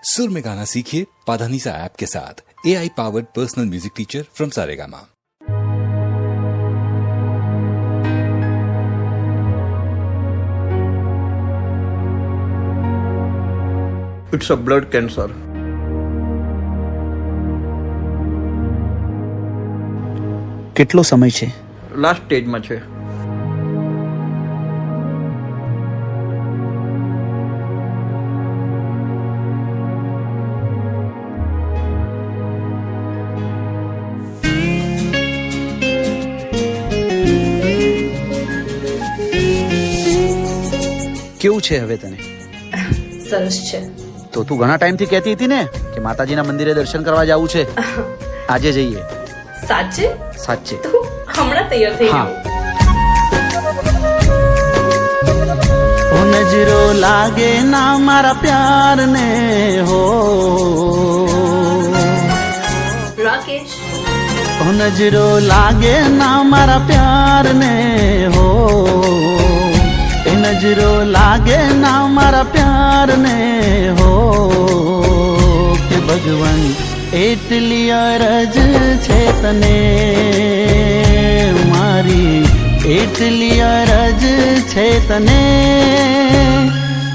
सुर में गाना सीखिए पाधानीसा ऐप के साथ। AI powered personal music teacher from Saregama. It's a blood cancer. કેટલો સમય છે? લાસ્ટ સ્ટેજમાં છે. કેવું છે હવે તને? સરસ છે. તો તું ઘણા ટાઈમથી કહેતી હતી ને કે માતાજીના મંદિરે દર્શન કરવા જવું છે. આજે જઈએ. સાચે? સાચે. તું હમણાં તૈયાર થઈ હા. ગયો. નજરો લાગે ના મારા પ્યાર ને હો રાકેશ, નજરો લાગે ના મારા પ્યાર ને હો નજરો લાગે ના મારા પ્યાર ને હો કે ભગવાન એટલી અરજ છે તને મારી, એટલી અરજ છે તને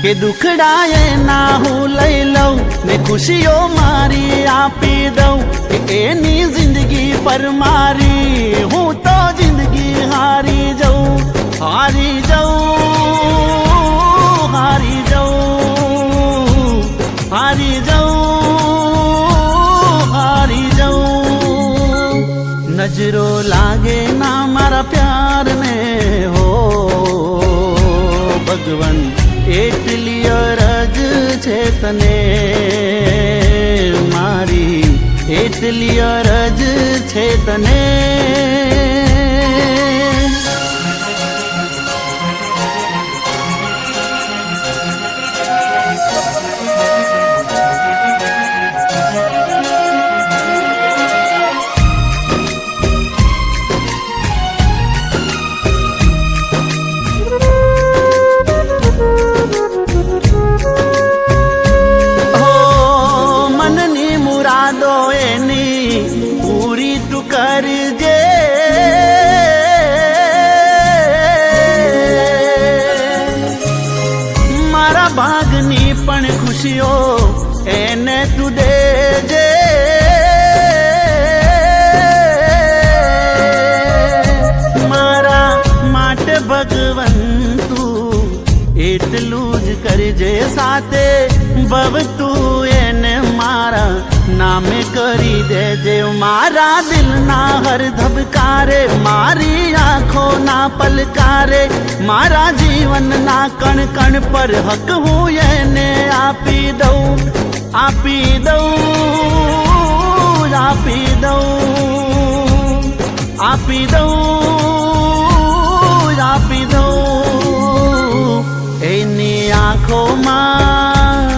કે દુખડાએ ના હું લઈ લઉં ને ખુશીઓ મારી આપી દઉં કે એની જિંદગી પર મારી હું તો જિંદગી હારી જાઉં, હારી જાઉં, હારી જાઉં, હારી જાઉં, હારી જાઉં. નજરો લાગે ના મારા પ્યાર ને હો ભગવાન એટલી અરજ છે તને મારી, એટલી અરજ છે તને. કરજે મારા ભાગની પણ ખુશીઓ એને તું દેજે, મારા માટે ભગવાન તું એટલું જ કરજે, સાથે ભવ તું એને મારા નામે કરી દેજે. મારા દિલના હર ધબકારે, મારી આંખોના પલકારે, મારા જીવનના કણ કણ પર હક હું એને આપી દઉં, આપી દઉં, આપી દઉં, આપી દઉં, આપી દઉં. એની આંખોમાં,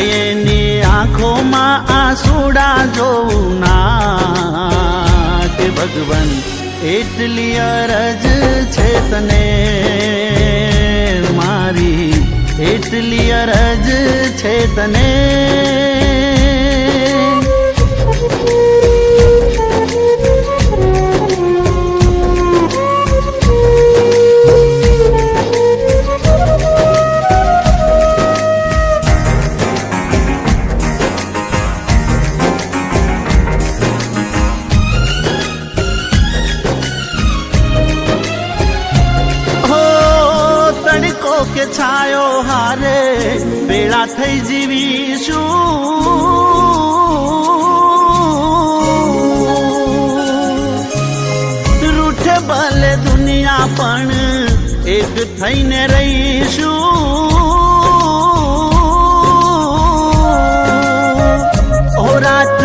એની આંખોમાં આંસુડા જોઉં ના કે ભગવાન એટલી અરજ છે તને મારી, એટલી અરજ છે તને. કે છાયો હારે ભેળા થઈ જીવીશું, રૂઠે ભલે દુનિયા પણ એક થઈને રહીશું. ઓ રાત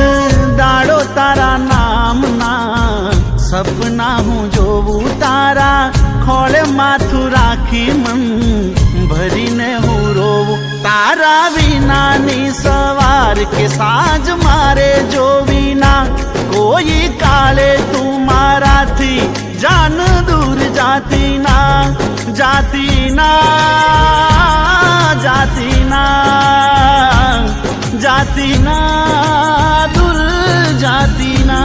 દાડો તારા નામના સપના હું જોવું, તારા ખોળે માથું રાખી મન ભરીને હું રોવું. તારા વિનાની સવાર કે સાંજ મારે જોવી ના, કોઈ કાળે તું મારાથી જાન દૂર જાતી ના, જાતી ના, જાતી જાતિના દુર જાતિના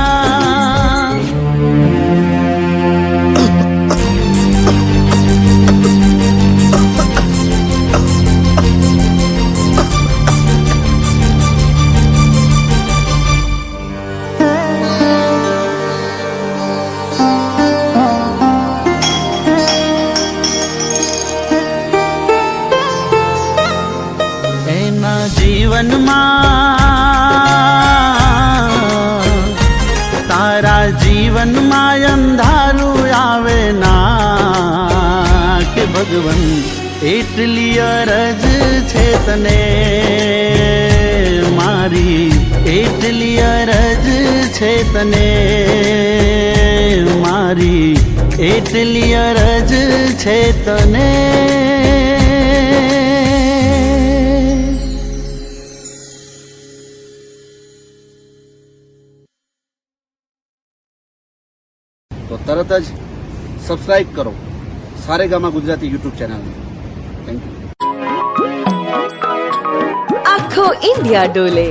એના જીવનમાં તારા જીવનમાં અંધારું આવે ના કે ભગવન એટલી અરજ છે તને મારી એટલી અરજ છે તને મારી એટલી અરજ છે તને તો તરત જ સબસ્ક્રાઇબ કરો સારેગામા ગુજરાતી યુટ્યુબ ચેનલને. Thank you. આખો ઇન્ડિયા ડોલે.